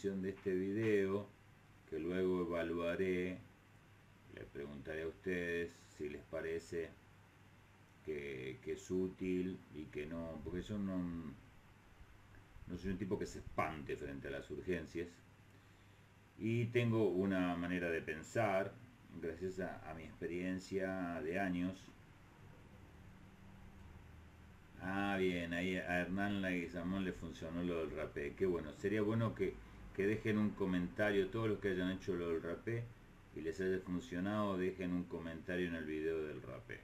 edición de este video, que luego evaluaré. Le preguntaré a ustedes si les parece que es útil y que no, porque yo no soy un tipo que se espante frente a las urgencias, y tengo una manera de pensar, gracias a mi experiencia de años. Ah, bien, ahí a Hernán Leguizamón le funcionó lo del rapé. Qué bueno, sería bueno que dejen un comentario, todos los que hayan hecho lo del rapé y les haya funcionado, dejen un comentario en el video del rapé.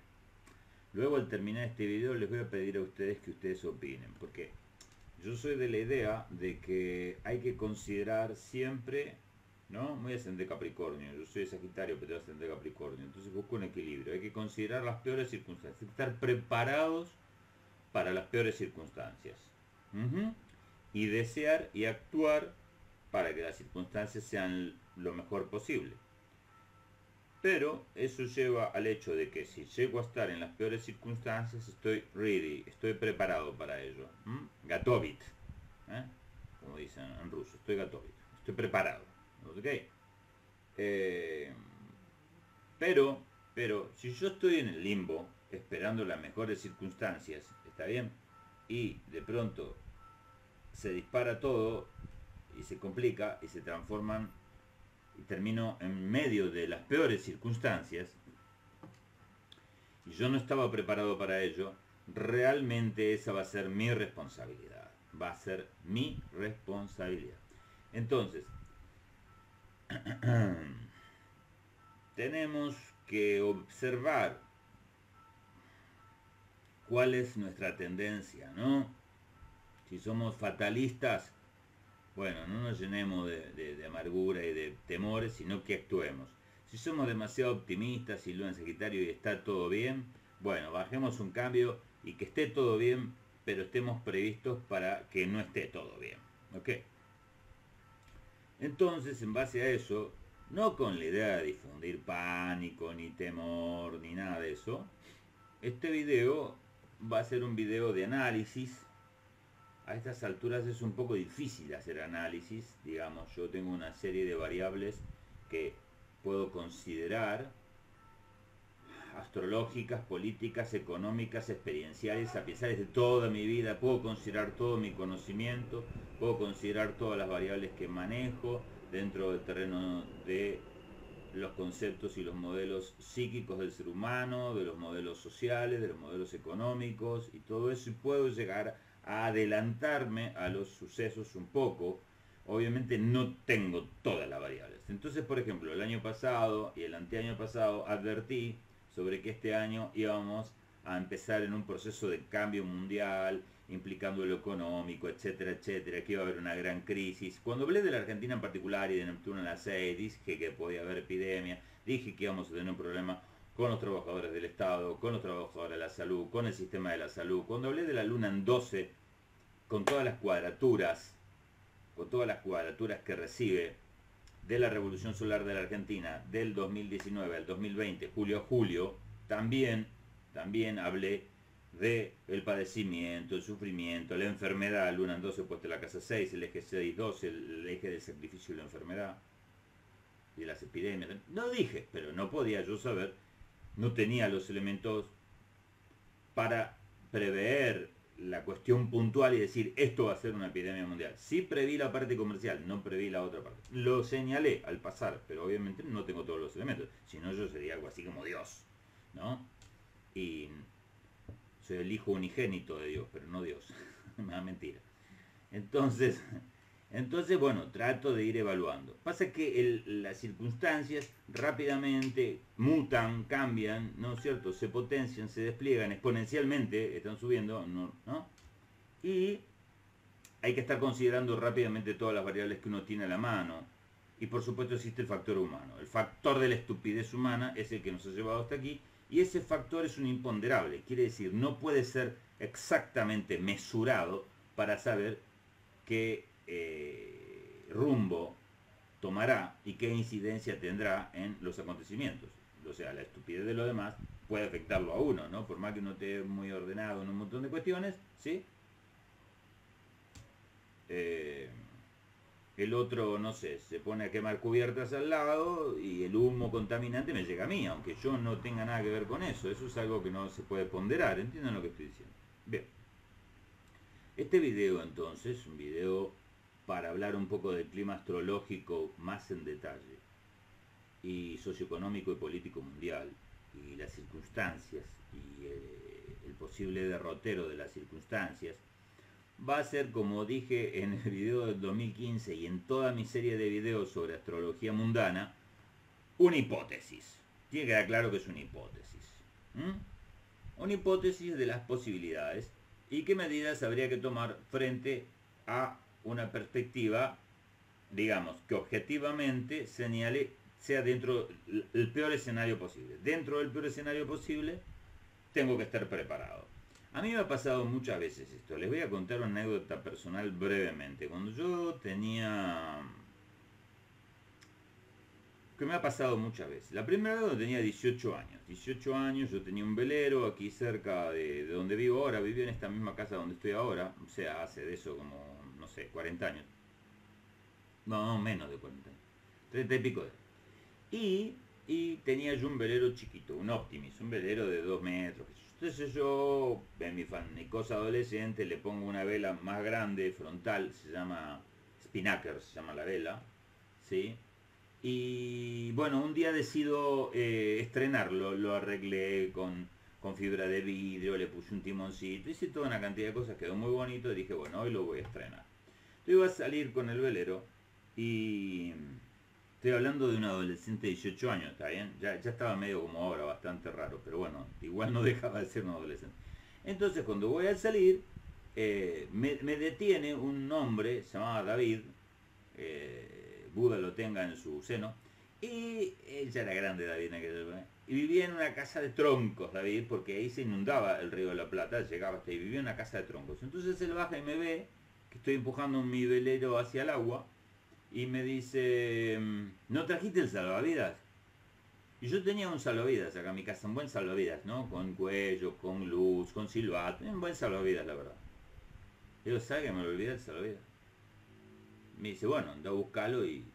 Luego, al terminar este video, les voy a pedir a ustedes que ustedes opinen, porque yo soy de la idea de que hay que considerar siempre, ¿no? Muy ascendente Capricornio, yo soy de Sagitario, pero ascendente Capricornio, entonces busco un equilibrio. Hay que considerar las peores circunstancias, hay que estar preparados para las peores circunstancias. Y desear y actuar para que las circunstancias sean lo mejor posible. Pero eso lleva al hecho de que si llego a estar en las peores circunstancias, estoy ready, estoy preparado para ello. Gatovit, como dicen en ruso, estoy gatovit, estoy preparado. ¿Ok? Pero si yo estoy en el limbo, esperando las mejores circunstancias, ¿está bien? Y de pronto se dispara todo y se complica y se transforman y termino en medio de las peores circunstancias y yo no estaba preparado para ello, realmente esa va a ser mi responsabilidad. Va a ser mi responsabilidad. Entonces, tenemos que observar cuál es nuestra tendencia, ¿no? Si somos fatalistas, bueno, no nos llenemos de amargura y de temores, sino que actuemos. Si somos demasiado optimistas y Luna en Sagitario y está todo bien, bueno, bajemos un cambio y que esté todo bien, pero estemos previstos para que no esté todo bien. ¿Ok? Entonces, en base a eso, no con la idea de difundir pánico, ni temor, ni nada de eso, este video va a ser un video de análisis. A estas alturas es un poco difícil hacer análisis, digamos, yo tengo una serie de variables que puedo considerar, astrológicas, políticas, económicas, experienciales, a pesar de toda mi vida, puedo considerar todo mi conocimiento, puedo considerar todas las variables que manejo dentro del terreno de los conceptos y los modelos psíquicos del ser humano, de los modelos sociales, de los modelos económicos y todo eso, y puedo llegar a adelantarme a los sucesos un poco. Obviamente no tengo todas las variables. Entonces, por ejemplo, el año pasado y el anteaño pasado advertí sobre que este año íbamos a empezar en un proceso de cambio mundial, implicando lo económico, etcétera, etcétera, que iba a haber una gran crisis. Cuando hablé de la Argentina en particular y de Neptuno en la 6, dije que podía haber epidemia, dije que íbamos a tener un problema con los trabajadores del Estado, con los trabajadores de la salud, con el sistema de la salud. Cuando hablé de la Luna en 12, con todas las cuadraturas que recibe de la revolución solar de la Argentina del 2019 al 2020, julio a julio, también hablé de el padecimiento, el sufrimiento, la enfermedad, Luna en 12 puesta en la casa 6, el eje 6-12, el eje del sacrificio y la enfermedad, y las epidemias. No dije, pero no podía yo saber, no tenía los elementos para prever la cuestión puntual y decir esto va a ser una epidemia mundial. Sí preví la parte comercial, no preví la otra parte. Lo señalé al pasar, pero obviamente no tengo todos los elementos. Si no, yo sería algo así como Dios, ¿no? Y soy el hijo unigénito de Dios, pero no Dios. Una mentira. Entonces, bueno, trato de ir evaluando. Pasa que las circunstancias rápidamente mutan, cambian, ¿no es cierto? Se potencian, se despliegan exponencialmente, están subiendo, ¿no? Y hay que estar considerando rápidamente todas las variables que uno tiene a la mano. Y por supuesto existe el factor humano. El factor de la estupidez humana es el que nos ha llevado hasta aquí. Y ese factor es un imponderable. Quiere decir, no puede ser exactamente mesurado para saber qué rumbo tomará y qué incidencia tendrá en los acontecimientos. O sea, la estupidez de lo demás puede afectarlo a uno, ¿no? Por más que uno esté muy ordenado en un montón de cuestiones, ¿sí? el otro, no sé, se pone a quemar cubiertas al lado y el humo contaminante me llega a mí, aunque yo no tenga nada que ver con eso. Eso es algo que no se puede ponderar, ¿entienden lo que estoy diciendo? Bien, este video entonces, un video para hablar un poco del clima astrológico más en detalle, y socioeconómico y político mundial, y las circunstancias, y el posible derrotero de las circunstancias, va a ser, como dije en el video del 2015 y en toda mi serie de videos sobre astrología mundana, una hipótesis. Tiene que quedar claro que es una hipótesis. Una hipótesis de las posibilidades y qué medidas habría que tomar frente a una perspectiva, digamos, que objetivamente señale sea dentro del peor escenario posible. Dentro del peor escenario posible, tengo que estar preparado. A mí me ha pasado muchas veces esto. Les voy a contar una anécdota personal brevemente. Cuando yo tenía... que me ha pasado muchas veces. La primera vez cuando tenía 18 años. 18 años, yo tenía un velero aquí cerca de donde vivo ahora. Vivía en esta misma casa donde estoy ahora. O sea, hace de eso como, no sé, 40 años. No, menos de 40 años. 30 y pico de años. Y tenía yo un velero chiquito, un Optimis, un velero de 2 metros. Entonces yo, en mi cosa adolescente, le pongo una vela más grande, frontal, se llama Spinnaker, se llama la vela, ¿sí? Y bueno, un día decido estrenarlo, lo arreglé con fibra de vidrio, le puse un timoncito, hice toda una cantidad de cosas, quedó muy bonito y dije, bueno, hoy lo voy a estrenar. Yo iba a salir con el velero y... estoy hablando de un adolescente de 18 años, ¿está bien? Ya estaba medio como ahora, bastante raro, pero bueno, igual no dejaba de ser un adolescente. Entonces, cuando voy a salir, me detiene un hombre, se llamaba David, Buda lo tenga en su seno, y él ya era grande, David, y vivía en una casa de troncos, David, porque ahí se inundaba el río de la Plata, llegaba hasta ahí, vivía en una casa de troncos. Entonces él baja y me ve que estoy empujando mi velero hacia el agua, y me dice, ¿no trajiste el salvavidas? Y yo tenía un salvavidas acá en mi casa, un buen salvavidas, ¿no? Con cuello, con luz, con silbato, un buen salvavidas, la verdad. Y yo, ¿sabes que me lo olvidé el salvavidas? Me dice, bueno, anda a buscarlo y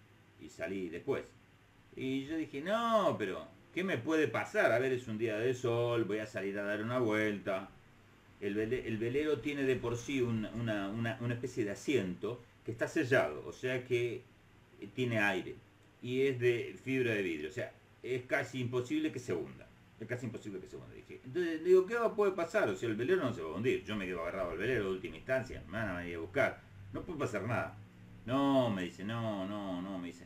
salí después. Y yo dije, no, pero, ¿qué me puede pasar? A ver, es un día de sol, voy a salir a dar una vuelta. El velero tiene de por sí una especie de asiento que está sellado, o sea que tiene aire y es de fibra de vidrio, o sea, es casi imposible que se hunda. Es casi imposible que se hunda, dije. Entonces digo, ¿qué puede pasar? O sea, el velero no se va a hundir. Yo me quedo agarrado al velero de última instancia, me van a venir a buscar. No puede pasar nada. No, me dice, no, me dice.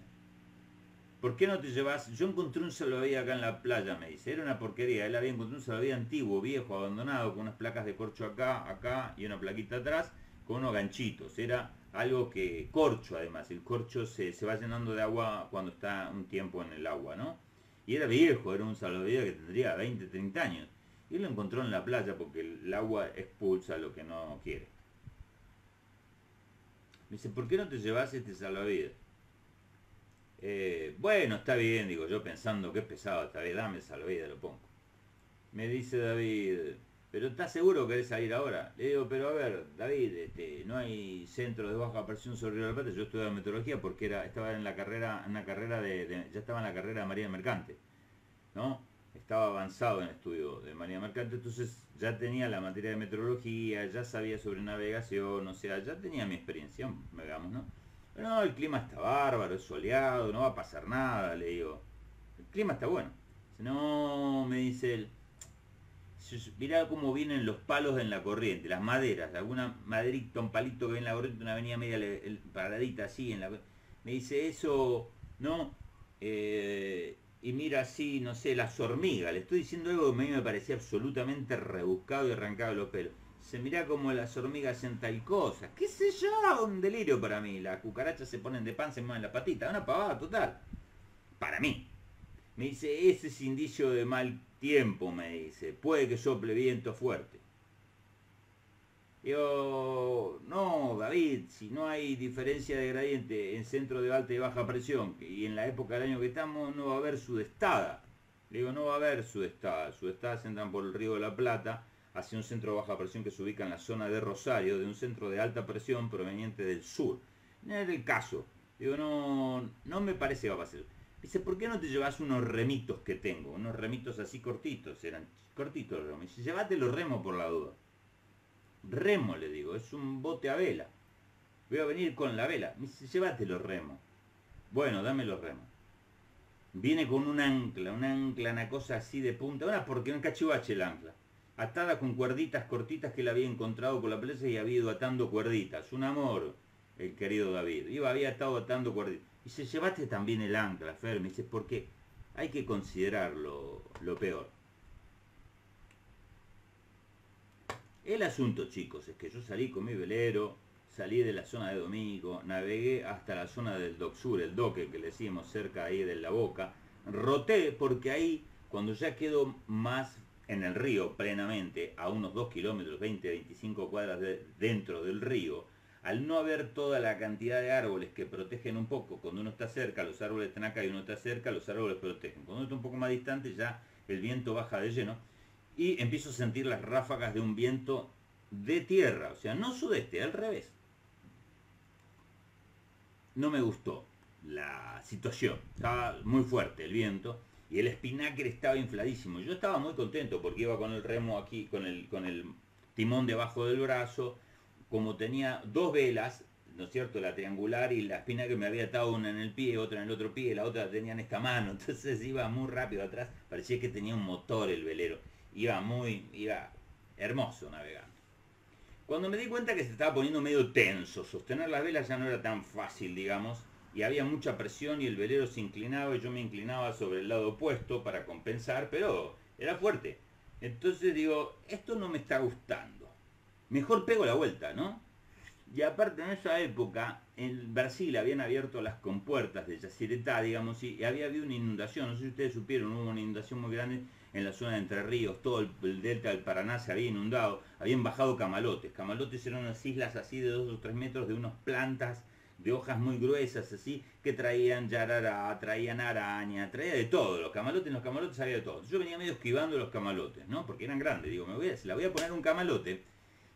¿Por qué no te llevas? Yo encontré un salvavidas acá en la playa, me dice. Era una porquería. Él había encontrado un salvavidas antiguo, viejo, abandonado, con unas placas de corcho acá y una plaquita atrás, con unos ganchitos. Era algo que, corcho además, el corcho se va llenando de agua cuando está un tiempo en el agua, ¿no? Y era viejo, era un salvavidas que tendría 20, 30 años. Y él lo encontró en la playa porque el agua expulsa lo que no quiere. Me dice, ¿por qué no te llevas este salvavidas? Bueno, está bien, digo yo pensando que es pesado, está bien, dame el salvavidas, lo pongo. Me dice David, ¿pero estás seguro que querés salir ahora? Le digo, pero a ver, David, no hay centro de baja presión sobre el Río de la Plata. Yo estudiaba meteorología porque estaba en la carrera, ya estaba en la carrera de Marina Mercante, ¿no? Estaba avanzado en el estudio de Marina Mercante, entonces ya tenía la materia de meteorología, ya sabía sobre navegación, o sea, ya tenía mi experiencia, digamos, ¿no? Pero no, el clima está bárbaro, es soleado, no va a pasar nada, le digo. El clima está bueno. No, me dice él. Mirá cómo vienen los palos en la corriente, las maderas, alguna maderita, un palito que viene en la corriente, una avenida media paradita así en la. Me dice eso, ¿no? Y mira así, no sé, las hormigas. Le estoy diciendo algo que a mí me parecía absolutamente rebuscado y arrancado de los pelos. Se mira como las hormigas en tal cosa. ¿Qué sé yo? Un delirio para mí. Las cucarachas se ponen de pan, se mueven la patita. Una pavada total. Para mí. Me dice, ese es indicio de mal tiempo, me dice. Puede que sople viento fuerte. Digo, no, David, si no hay diferencia de gradiente en centro de alta y baja presión, y en la época del año que estamos, no va a haber sudestada. Le digo, no va a haber sudestada. Sudestadas entran por el Río de la Plata hacia un centro de baja presión que se ubica en la zona de Rosario, de un centro de alta presión proveniente del sur. No era el caso. Digo, no, no me parece que va a pasar. Dice, ¿por qué no te llevas unos remitos que tengo? Unos remitos así cortitos, eran cortitos los remos. Dice, llévate los remos por la duda. Remo, le digo, es un bote a vela. Voy a venir con la vela. Me dice, llévate los remos. Bueno, dame los remos. Viene con un ancla, una cosa así de punta, porque un cachivache el ancla. Atada con cuerditas cortitas que él había encontrado con la presa y había ido atando cuerditas. Un amor, el querido David. Había estado atando cuerditas. Y dice, llévate también el ancla, Fer. Me dice, ¿por qué? Hay que considerar lo peor. El asunto, chicos, es que yo salí con mi velero, salí de la zona de Domingo, navegué hasta la zona del Dock Sur, el doque que le decimos cerca ahí de la boca, roté porque ahí, cuando ya quedo más en el río plenamente, a unos 2 kilómetros, 20, 25 cuadras dentro del río, al no haber toda la cantidad de árboles que protegen un poco, cuando uno está cerca, los árboles están acá y uno está cerca, los árboles protegen. Cuando uno está un poco más distante ya el viento baja de lleno y empiezo a sentir las ráfagas de un viento de tierra, o sea, no sudeste, al revés. No me gustó la situación, estaba muy fuerte el viento y el espinnaker estaba infladísimo. Yo estaba muy contento porque iba con el remo aquí, con el timón debajo del brazo, como tenía dos velas, ¿no es cierto?, la triangular y la espinnaker me había atado una en el pie, otra en el otro pie, la otra la tenía en esta mano, entonces iba muy rápido atrás, parecía que tenía un motor el velero, iba hermoso navegando. Cuando me di cuenta que se estaba poniendo medio tenso, sostener las velas ya no era tan fácil, digamos, y había mucha presión y el velero se inclinaba y yo me inclinaba sobre el lado opuesto para compensar, pero era fuerte. Entonces digo, esto no me está gustando. Mejor pego la vuelta, ¿no? Y aparte en esa época, en Brasil habían abierto las compuertas de Yacyretá, digamos, y había habido una inundación, no sé si ustedes supieron, hubo una inundación muy grande en la zona de Entre Ríos, todo el delta del Paraná se había inundado, habían bajado camalotes. Camalotes eran unas islas así de 2 o 3 metros de unas plantas de hojas muy gruesas así, que traían yarará, traían araña, traía de todo. En los camalotes había de todo. Yo venía medio esquivando los camalotes, ¿no? Porque eran grandes. Digo, se la voy a poner un camalote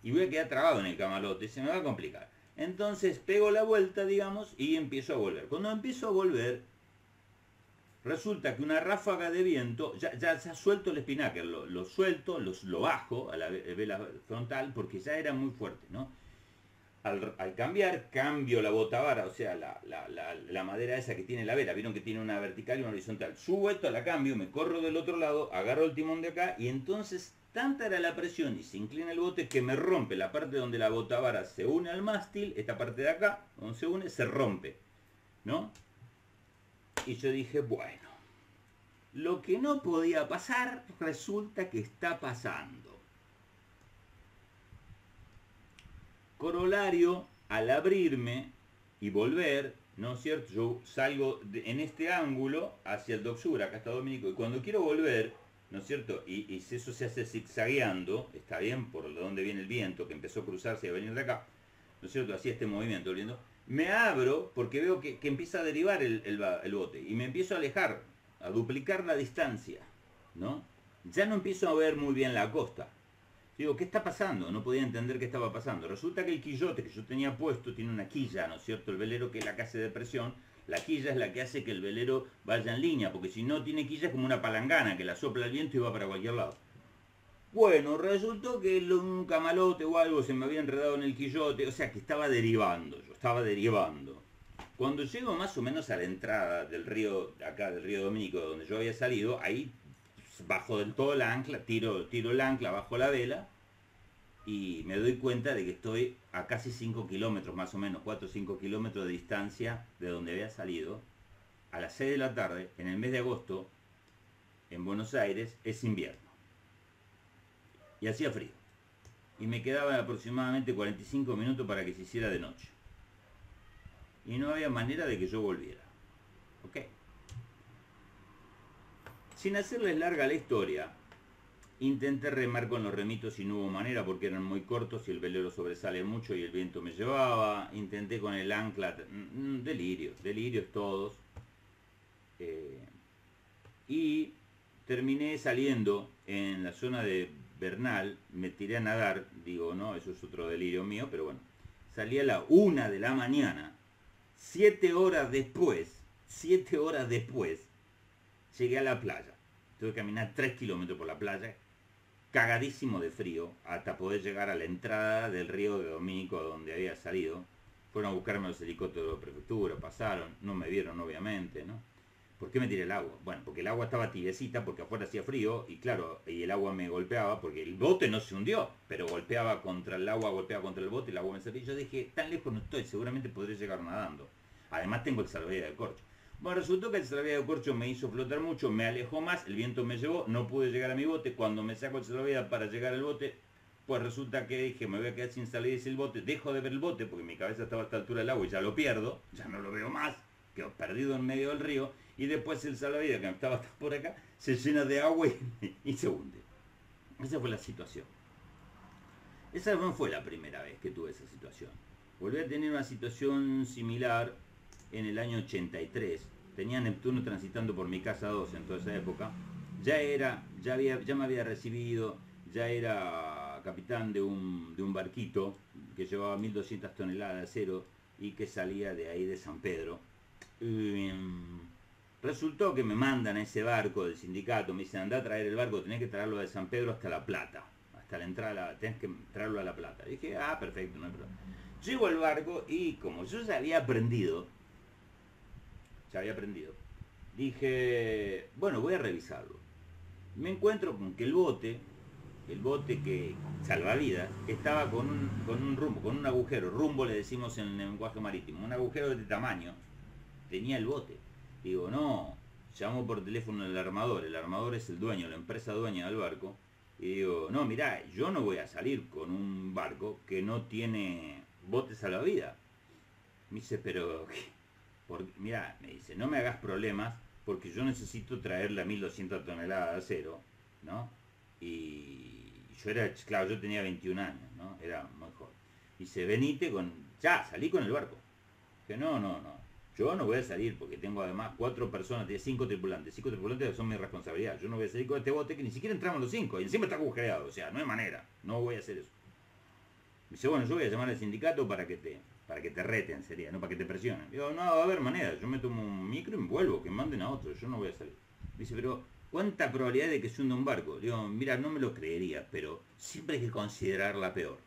y voy a quedar trabado en el camalote, se me va a complicar. Entonces pego la vuelta, digamos, y empiezo a volver. Cuando empiezo a volver, resulta que una ráfaga de viento, ya suelto el espinnaker, lo suelto, lo bajo a la vela frontal, porque ya era muy fuerte, ¿no? Al cambiar, cambio la botavara, o sea, la madera esa que tiene la vela, vieron que tiene una vertical y una horizontal. Subo esto, la cambio, me corro del otro lado, agarro el timón de acá y entonces tanta era la presión y se inclina el bote que me rompe la parte donde la botavara se une al mástil, esta parte de acá, donde se une, se rompe, ¿no? Y yo dije, bueno, lo que no podía pasar, resulta que está pasando. Corolario, al abrirme y volver, ¿no es cierto? Yo salgo en este ángulo hacia el Dock Sur, acá está Dominico, y cuando quiero volver, ¿no es cierto? Y eso se hace zigzagueando, está bien, por donde viene el viento, que empezó a cruzarse y a venir de acá, ¿no es cierto? Así este movimiento, viendo. Me abro porque veo que empieza a derivar el bote y me empiezo a alejar, a duplicar la distancia, ¿no? Ya no empiezo a ver muy bien la costa. Digo, ¿qué está pasando? No podía entender qué estaba pasando. Resulta que el quillote que yo tenía puesto tiene una quilla, ¿no es cierto? El velero, que es la que hace de presión, la quilla es la que hace que el velero vaya en línea, porque si no tiene quilla es como una palangana que la sopla el viento y va para cualquier lado. Bueno, resultó que un camalote o algo se me había enredado en el quillote, o sea que estaba derivando, yo estaba derivando. Cuando llego más o menos a la entrada del río, acá del río Dominico, donde yo había salido, ahí bajo del todo la ancla, tiro el ancla bajo la vela y me doy cuenta de que estoy a casi 5 kilómetros, más o menos 4 o 5 kilómetros de distancia de donde había salido. A las 6 de la tarde, en el mes de agosto, en Buenos Aires, es invierno. Y hacía frío. Y me quedaban aproximadamente 45 minutos para que se hiciera de noche. Y no había manera de que yo volviera. ¿Ok? Sin hacerles larga la historia, intenté remar con los remitos y no hubo manera porque eran muy cortos y el velero sobresale mucho y el viento me llevaba. Intenté con el ancla, delirios todos. Y terminé saliendo en la zona de Bernal, me tiré a nadar, digo, no, eso es otro delirio mío, pero bueno. Salí a la 1 de la mañana, 7 horas después, llegué a la playa. Tuve que caminar 3 kilómetros por la playa, cagadísimo de frío, hasta poder llegar a la entrada del río de Domínico, donde había salido. Fueron a buscarme los helicópteros de la prefectura, pasaron, no me vieron obviamente, ¿no? ¿Por qué me tiré el agua? Bueno, porque el agua estaba tibiecita, porque afuera hacía frío, y claro, y el agua me golpeaba, porque el bote no se hundió, pero golpeaba contra el agua, golpeaba contra el bote, el agua me servía. Y yo dije, tan lejos no estoy, seguramente podré llegar nadando. Además tengo el salvavidas de corcho. Bueno, resultó que el salvavidas de corcho me hizo flotar mucho, me alejó más, el viento me llevó, no pude llegar a mi bote. Cuando me saco el salvavidas para llegar al bote, pues resulta que dije, me voy a quedar sin salvavidas el bote, dejo de ver el bote, porque mi cabeza estaba a esta altura del agua y ya lo pierdo, ya no lo veo más, quedo perdido en medio del río. Y después el salvavidas, que estaba hasta por acá, se llena de agua y se hunde. Esa fue la situación. Esa no fue la primera vez que tuve esa situación. Volví a tener una situación similar en el año 83. Tenía Neptuno transitando por mi casa 2 en toda esa época. Ya me había recibido, ya era capitán de un barquito que llevaba 1200 toneladas de acero y que salía de ahí de San Pedro. Resultó que me mandan a ese barco del sindicato, me dicen, anda a traer el barco, tenés que traerlo de San Pedro hasta La Plata, hasta la entrada, tenés que traerlo a La Plata. Y dije, perfecto, no hay problema. Llego al barco y como yo ya había aprendido, dije, bueno, voy a revisarlo. Me encuentro con que el bote que salvavidas, estaba con un rumbo, con un agujero, rumbo le decimos en el lenguaje marítimo, un agujero de este tamaño, tenía el bote. Digo, no, llamo por teléfono al armador, el armador es el dueño, la empresa dueña del barco, y digo, no, mirá, yo no voy a salir con un barco que no tiene bote salvavidas. Me dice, pero, mirá, me dice, no me hagas problemas, porque yo necesito traerle a 1200 toneladas de acero, ¿no? Y yo tenía 21 años, ¿no? Era muy joven. Dice, venite salí con el barco. Dije, no, yo no voy a salir porque tengo además 4 personas, tiene 5 tripulantes. 5 tripulantes son mi responsabilidad. Yo no voy a salir con este bote que ni siquiera entramos los 5 y encima está agujereado. O sea, no hay manera. No voy a hacer eso. Dice, bueno, yo voy a llamar al sindicato para que te reten, sería, no para que te presionen. Digo, no, va a haber manera. Yo me tomo un micro y me vuelvo, que manden a otro. Yo no voy a salir. Dice, pero ¿cuánta probabilidad de que se hunda un barco? Digo, mira, no me lo creería, pero siempre hay que considerar la peor.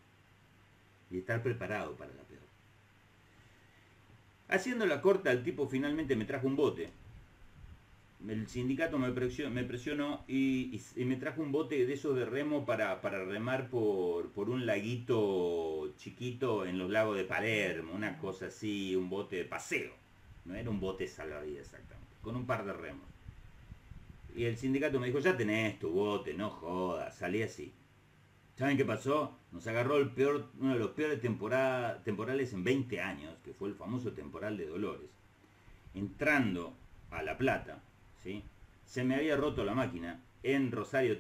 Y estar preparado para la peor. Haciendo la corta, el tipo finalmente me trajo un bote. El sindicato me presionó y me trajo un bote de esos de remo para remar por un laguito chiquito en los lagos de Palermo, una cosa así, un bote de paseo. No era un bote salvavidas exactamente, con un par de remos. Y el sindicato me dijo, ya tenés tu bote, no jodas, salí así. ¿Saben qué pasó? Nos agarró uno de los peores temporales en 20 años, que fue el famoso temporal de Dolores. Entrando a La Plata, ¿sí? Se me había roto la máquina. En Rosario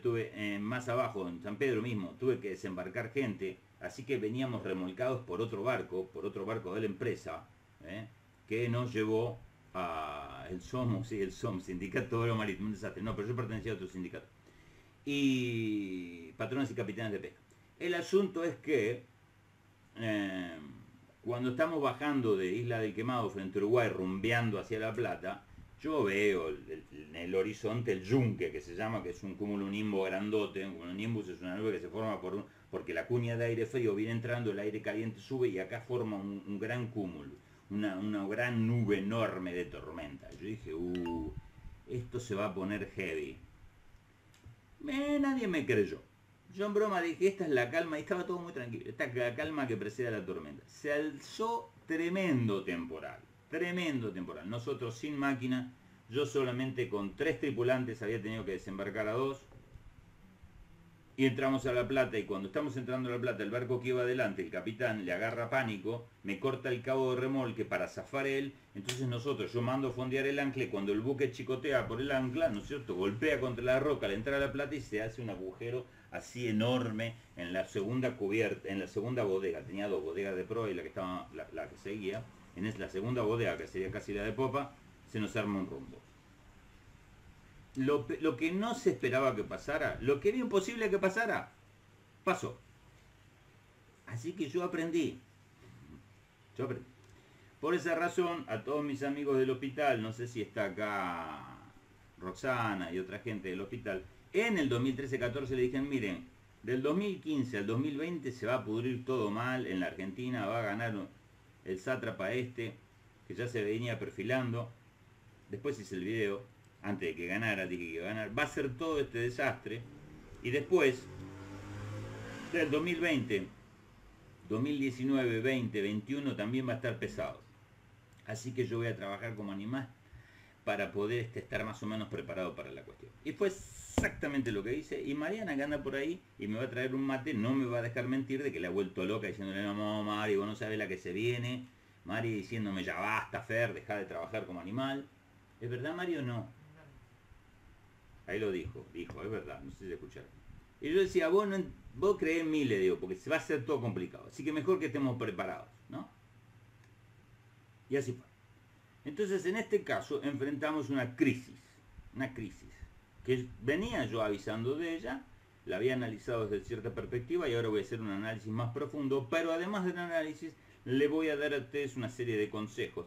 más abajo, en San Pedro mismo, tuve que desembarcar gente, así que veníamos remolcados por otro barco de la empresa, que nos llevó a el SOM, Sindicato Obrero Marítimo, un desastre. No, pero yo pertenecía a otro sindicato. Y patrones y capitanes de pesca. El asunto es que cuando estamos bajando de Isla del Quemado frente a Uruguay, rumbeando hacia La Plata, yo veo en el horizonte el yunque, que se llama, que es un cumulonimbus grandote. Un cumulonimbus es una nube que se forma porque la cuña de aire frío viene entrando, el aire caliente sube y acá forma un gran cúmulo, una gran nube enorme de tormenta. Yo dije, esto se va a poner heavy. Nadie me creyó. Yo en broma dije, esta es la calma, y estaba todo muy tranquilo. Esta es la calma que precede a la tormenta. Se alzó tremendo temporal. Nosotros sin máquina, yo solamente con 3 tripulantes había tenido que desembarcar a 2. Y entramos a La Plata, y cuando estamos entrando a La Plata, el barco que iba adelante, el capitán, le agarra pánico, me corta el cabo de remolque para zafar él. Entonces yo mando a fondear el ancla, y cuando el buque chicotea por el ancla, ¿no es cierto?, golpea contra la roca al entrar a La Plata y se hace un agujero así enorme en la segunda cubierta, en la segunda bodega. Tenía 2 bodegas de proa y la que seguía. En la segunda bodega, que sería casi la de popa, se nos arma un rumbo. Lo que no se esperaba que pasara, lo que era imposible que pasara, pasó. Así que yo aprendí. Por esa razón, a todos mis amigos del hospital, no sé si está acá Roxana y otra gente del hospital, en el 2013-14 le dije, miren, del 2015 al 2020 se va a pudrir todo mal en la Argentina, va a ganar el sátrapa este, que ya se venía perfilando. Después hice el video, antes de que ganara, dije que iba a ganar. Va a ser todo este desastre. Y después, del 2020, 2019, 20, 21 también va a estar pesado. Así que yo voy a trabajar como animal para poder estar más o menos preparado para la cuestión. Y fue exactamente lo que hice. Y Mariana, que anda por ahí y me va a traer un mate, no me va a dejar mentir de que le ha vuelto loca diciéndole, no, Mari, vos no sabés la que se viene. Mari diciéndome, ya basta, Fer, deja de trabajar como animal. ¿Es verdad, Mari, o no? Ahí lo dijo, es verdad, no sé si escucharon. Y yo decía, vos creés en mí, le digo, porque se va a hacer todo complicado. Así que mejor que estemos preparados, ¿no? Y así fue. Entonces, en este caso, enfrentamos una crisis, que venía yo avisando de ella, la había analizado desde cierta perspectiva y ahora voy a hacer un análisis más profundo, pero además del análisis, le voy a dar a ustedes una serie de consejos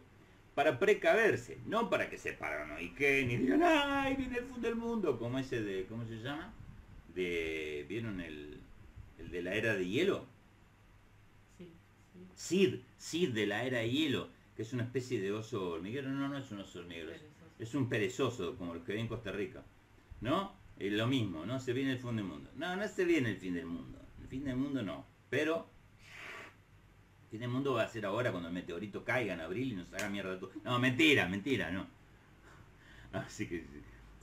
para precaverse, no para que se paranoiquen y digan, ¡ay, viene el fin del mundo! Como ese de, ¿cómo se llama? ¿Vieron el de la era de hielo? Sí. Sid de la era de hielo, que es una especie de oso hormiguero. No es un oso hormiguero, es un perezoso, como los que hay en Costa Rica, ¿no? Lo mismo, ¿no? Se viene el fin del mundo. No se viene el fin del mundo. El fin del mundo no, pero el fin del mundo va a ser ahora cuando el meteorito caiga en abril y nos haga mierda todo. No, mentira, no. Así que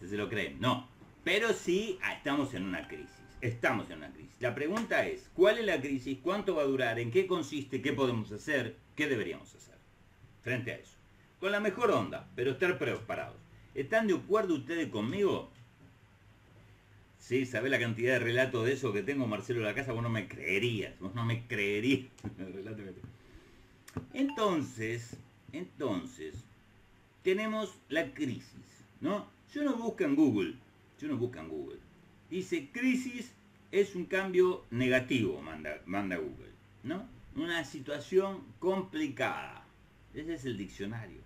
se lo creen, no. Pero sí, estamos en una crisis. La pregunta es, ¿cuál es la crisis? ¿Cuánto va a durar? ¿En qué consiste? ¿Qué podemos hacer? ¿Qué deberíamos hacer frente a eso? Con la mejor onda, pero estar preparados. ¿Están de acuerdo ustedes conmigo? Sí, ¿sabés la cantidad de relatos de eso que tengo, Marcelo, en la casa? Vos no me creerías. Entonces, tenemos la crisis, ¿no? Yo no busco en Google. Dice, crisis es un cambio negativo, manda Google, ¿no? Una situación complicada. Ese es el diccionario.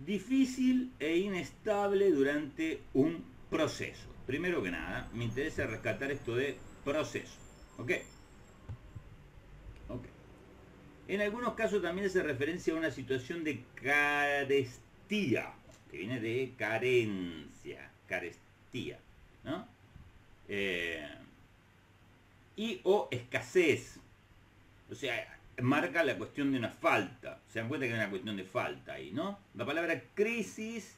Difícil e inestable durante un proceso. Primero que nada, me interesa rescatar esto de proceso. ¿Ok? En algunos casos también hace referencia a una situación de carestía, que viene de carencia, carestía, ¿no? Y o escasez. O sea, marca la cuestión de una falta. Se dan cuenta que hay una cuestión de falta ahí, ¿no? La palabra crisis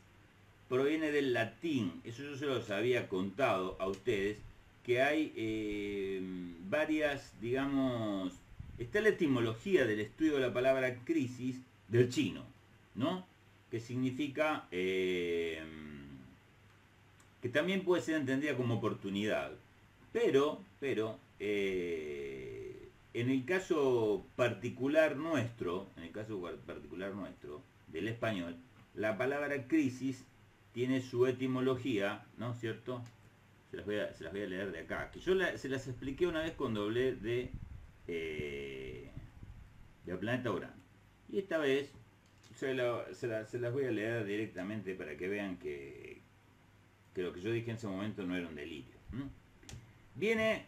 proviene del latín. Eso yo se los había contado a ustedes, que hay varias, digamos, está la etimología del estudio de la palabra crisis del chino, ¿no? Que significa que también puede ser entendida como oportunidad, pero en el caso particular nuestro, del español, la palabra crisis tiene su etimología, ¿no es cierto? Se las voy a leer de acá, que yo se las expliqué una vez cuando hablé de Planeta Urano. Y esta vez se las voy a leer directamente para que vean que lo que yo dije en ese momento no era un delirio. Viene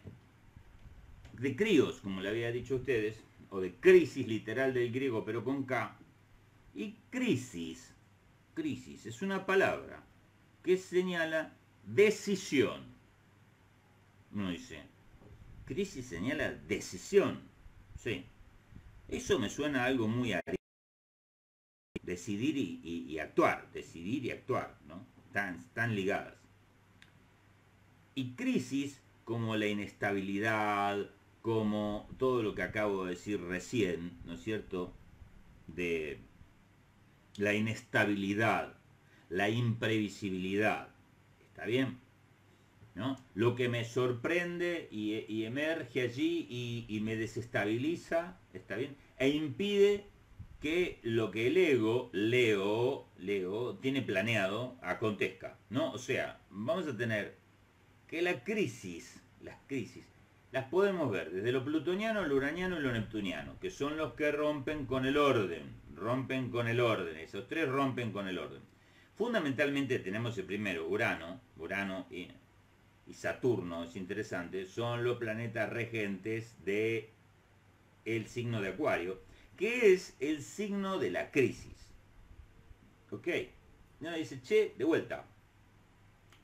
de críos, como le había dicho a ustedes, o de crisis literal del griego, pero con K. Y crisis es una palabra que señala decisión. Uno dice, crisis señala decisión. Sí. Eso me suena a algo muy decidir y actuar, ¿no? Están ligadas. Y crisis, como la inestabilidad, como todo lo que acabo de decir recién, ¿no es cierto? De la inestabilidad, la imprevisibilidad. ¿Está bien? ¿No? Lo que me sorprende y emerge allí y me desestabiliza, ¿está bien? E impide que lo que el ego, Leo, tiene planeado acontezca, ¿no? O sea, vamos a tener que las crisis, las podemos ver desde lo plutoniano, lo uraniano y lo neptuniano, que son los que rompen con el orden, rompen con el orden, esos tres rompen con el orden. Fundamentalmente tenemos el primero, Urano y Saturno, es interesante, son los planetas regentes de el signo de Acuario, que es el signo de la crisis. ¿Ok? Y uno dice, che, de vuelta,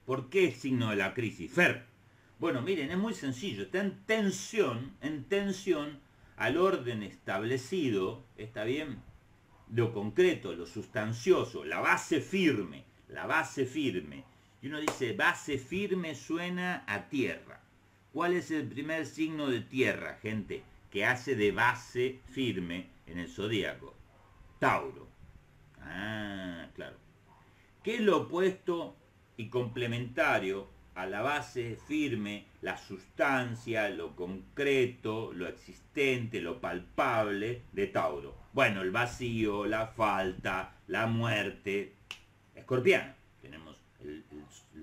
¿por qué es signo de la crisis? Fer. Bueno, miren, es muy sencillo, está en tensión al orden establecido, ¿está bien? Lo concreto, lo sustancioso, la base firme. Y uno dice, base firme suena a tierra. ¿Cuál es el primer signo de tierra, gente, que hace de base firme en el zodíaco? Tauro. Ah, claro. ¿Qué es lo opuesto y complementario a la base firme, la sustancia, lo concreto, lo existente, lo palpable de Tauro? Bueno, el vacío, la falta, la muerte. Escorpiano. Tenemos el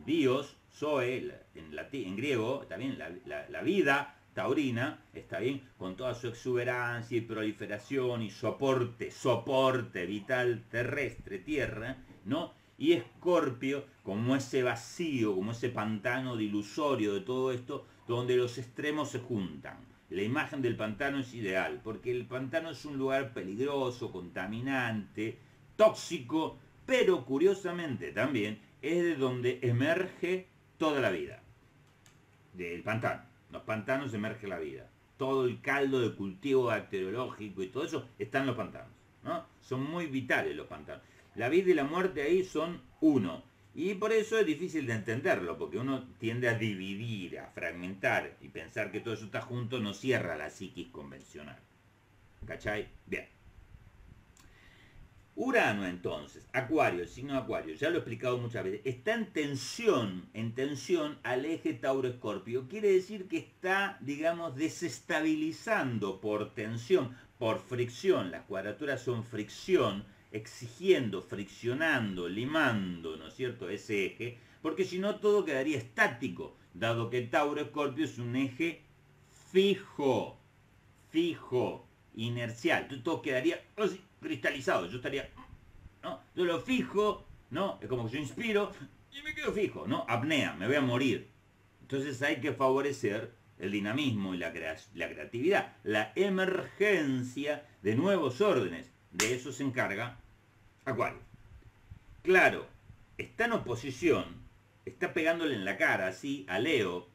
bios, zoe, en griego, también la vida taurina, está bien, con toda su exuberancia y proliferación y soporte vital terrestre, tierra, ¿no? Y Escorpio como ese vacío, como ese pantano dilusorio de todo esto, donde los extremos se juntan. La imagen del pantano es ideal, porque el pantano es un lugar peligroso, contaminante, tóxico, pero curiosamente también es de donde emerge toda la vida. Del pantano. Los pantanos emerge la vida. Todo el caldo de cultivo bacteriológico y todo eso está en los pantanos, ¿no? Son muy vitales los pantanos. La vida y la muerte ahí son uno. Y por eso es difícil de entenderlo, porque uno tiende a dividir, a fragmentar y pensar que todo eso está junto, no cierra la psiquis convencional. ¿Cachai? Bien. Urano entonces, Acuario, el signo de Acuario, ya lo he explicado muchas veces, está en tensión al eje Tauro-Escorpio. Quiere decir que está, digamos, desestabilizando por tensión, por fricción. Las cuadraturas son fricción, exigiendo, friccionando, limando, ¿no es cierto?, ese eje, porque si no todo quedaría estático, dado que Tauro-Escorpio es un eje fijo, inercial. Entonces todo quedaría así, cristalizado. Yo estaría, ¿no? Yo lo fijo, ¿no? Es como que yo inspiro y me quedo fijo, ¿no? Apnea, me voy a morir. Entonces hay que favorecer el dinamismo y la creatividad, la emergencia de nuevos órdenes. De eso se encarga Acuario. Claro, está en oposición, está pegándole en la cara así a Leo,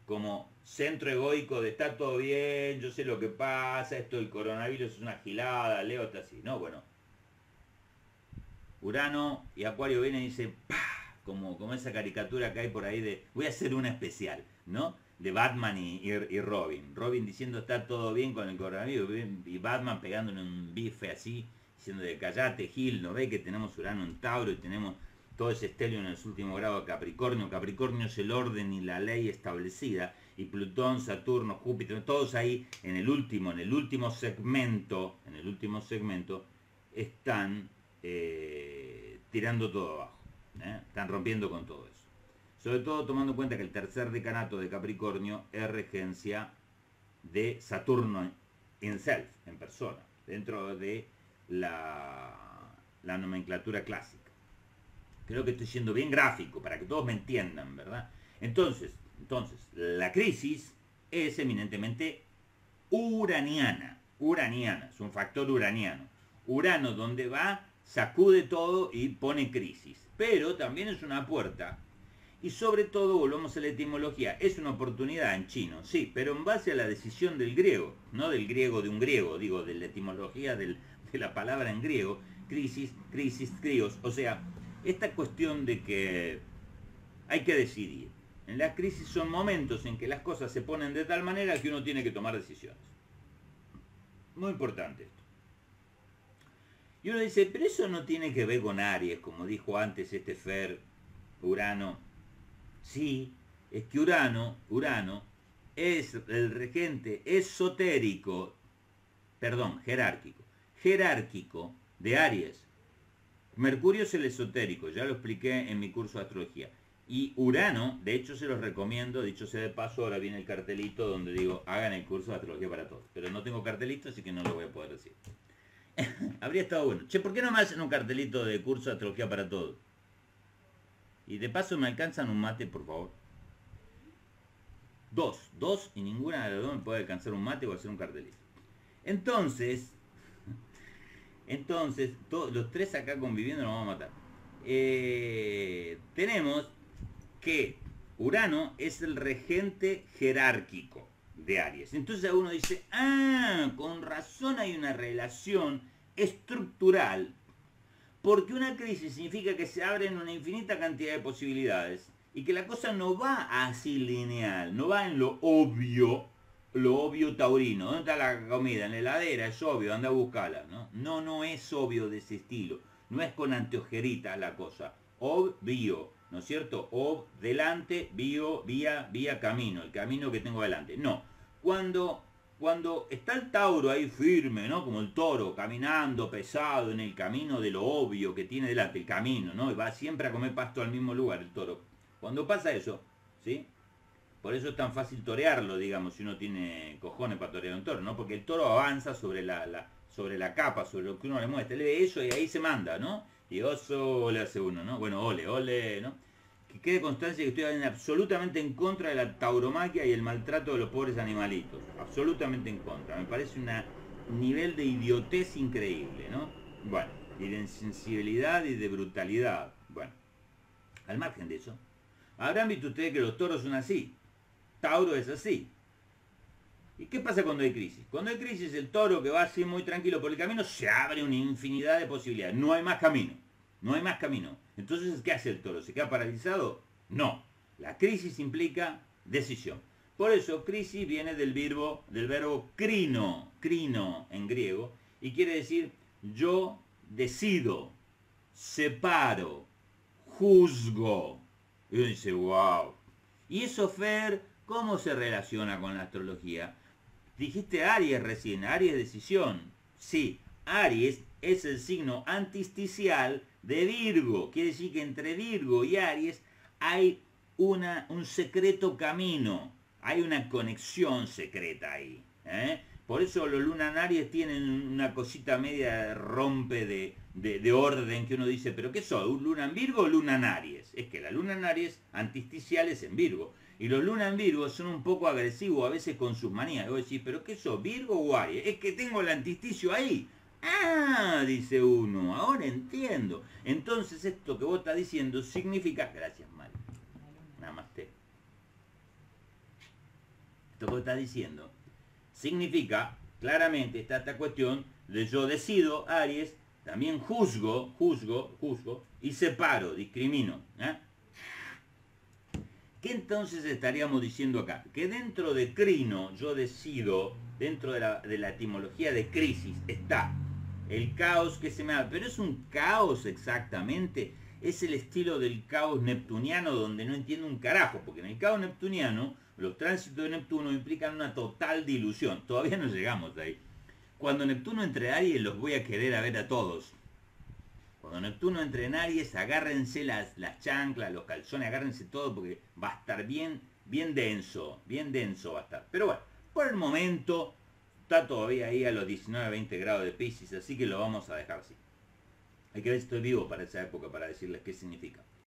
como centro egoico de está todo bien, yo sé lo que pasa, esto del coronavirus es una gilada, Leo está así. No, bueno. Urano y Acuario vienen y dicen, ¡pah! Como esa caricatura que hay por ahí de, voy a hacer una especial, ¿no? De Batman y Robin. Robin diciendo está todo bien con el coronavirus y Batman pegándole un bife así, diciendo de callate Gil, ¿no ve que tenemos Urano en Tauro y tenemos todo ese estelio en el último grado de Capricornio? Capricornio es el orden y la ley establecida, y Plutón, Saturno, Júpiter, todos ahí en el último segmento, están tirando todo abajo, están rompiendo con todo eso. Sobre todo tomando en cuenta que el tercer decanato de Capricornio es regencia de Saturno en self, en persona, dentro de la nomenclatura clásica. Creo que estoy siendo bien gráfico para que todos me entiendan, ¿verdad? Entonces, la crisis es eminentemente uraniana, es un factor uraniano. Urano, donde va, sacude todo y pone crisis, pero también es una puerta. Y sobre todo, volvemos a la etimología, es una oportunidad en chino, sí, pero en base a la decisión del griego, no del griego de un griego, digo, de la etimología de la palabra en griego, crisis, críos, o sea, esta cuestión de que hay que decidir. En las crisis son momentos en que las cosas se ponen de tal manera que uno tiene que tomar decisiones. Muy importante esto. Y uno dice, pero eso no tiene que ver con Aries, como dijo antes este Fer, Urano. Sí, es que Urano es el regente jerárquico de Aries. Mercurio es el esotérico, ya lo expliqué en mi curso de astrología. Y Urano, de hecho se los recomiendo, dicho sea de paso, ahora viene el cartelito donde digo, hagan el curso de astrología para todos. Pero no tengo cartelito, así que no lo voy a poder decir. Habría estado bueno. Che, ¿por qué no me hacen un cartelito de curso de astrología para todos? Y de paso me alcanzan un mate, por favor. Dos, y ninguna de las dos me puede alcanzar un mate o hacer un cartelito. Entonces, los tres acá conviviendo nos vamos a matar. Tenemos que Urano es el regente jerárquico de Aries. Entonces uno dice, con razón hay una relación estructural, porque una crisis significa que se abren una infinita cantidad de posibilidades y que la cosa no va así lineal, no va en lo obvio taurino. ¿Dónde está la comida? En la heladera, es obvio, anda a buscarla, ¿no? No es obvio de ese estilo, no es con anteojerita la cosa, obvio, ¿no es cierto? Delante, vía, camino, el camino que tengo delante. No, cuando está el Tauro ahí firme, ¿no? Como el toro, caminando pesado en el camino de lo obvio que tiene delante, el camino, ¿no? Y va siempre a comer pasto al mismo lugar el toro. Cuando pasa eso, ¿sí? Por eso es tan fácil torearlo, digamos, si uno tiene cojones para torear un toro, ¿no? Porque el toro avanza sobre la capa, sobre lo que uno le muestra. Él ve eso y ahí se manda, ¿no? Y oso le hace uno, ¿no? Bueno, ole, ¿no? Que quede constancia que estoy absolutamente en contra de la tauromaquia y el maltrato de los pobres animalitos. Absolutamente en contra. Me parece un nivel de idiotez increíble, ¿no? Bueno, y de insensibilidad y de brutalidad. Bueno, al margen de eso, habrán visto ustedes que los toros son así. Tauro es así. ¿Y qué pasa cuando hay crisis? Cuando hay crisis, el toro que va así muy tranquilo por el camino, se abre una infinidad de posibilidades. No hay más camino. No hay más camino. Entonces, ¿qué hace el toro? ¿Se queda paralizado? No. La crisis implica decisión. Por eso, crisis viene del verbo crino en griego, y quiere decir yo decido, separo, juzgo. Y uno dice, wow. ¿Y eso, Fer, cómo se relaciona con la astrología? Dijiste Aries recién, Aries decisión. Sí, Aries es el signo antisticial de Virgo. Quiere decir que entre Virgo y Aries hay un secreto camino. Hay una conexión secreta ahí. Por eso los Luna en Aries tienen una cosita media rompe de orden que uno dice, ¿pero qué soy? ¿Un Luna en Virgo o Luna en Aries? Es que la Luna en Aries antisticial es en Virgo. Y los Luna en Virgo son un poco agresivos a veces con sus manías. Vos decís, ¿pero qué sos? ¿Virgo o Aries? Es que tengo el antisticio ahí. Dice uno, ahora entiendo. Entonces esto que vos estás diciendo significa... Gracias, Mario. Namaste. Esto que vos estás diciendo significa, claramente, está esta cuestión de yo decido, Aries, también juzgo, y separo, discrimino. ¿Qué entonces estaríamos diciendo acá? Que dentro de crino, yo decido, dentro de la etimología de crisis, está el caos que se me da. Pero es un caos exactamente, es el estilo del caos neptuniano donde no entiendo un carajo, porque en el caos neptuniano, los tránsitos de Neptuno implican una total dilución. Todavía no llegamos ahí. Cuando Neptuno entre a Aries, los voy a querer a ver a todos. Cuando Neptuno entre en Aries, agárrense las chanclas, los calzones, agárrense todo porque va a estar bien denso va a estar. Pero bueno, por el momento está todavía ahí a los 19-20 grados de Piscis, así que lo vamos a dejar así. Hay que ver si estoy vivo para esa época para decirles qué significa.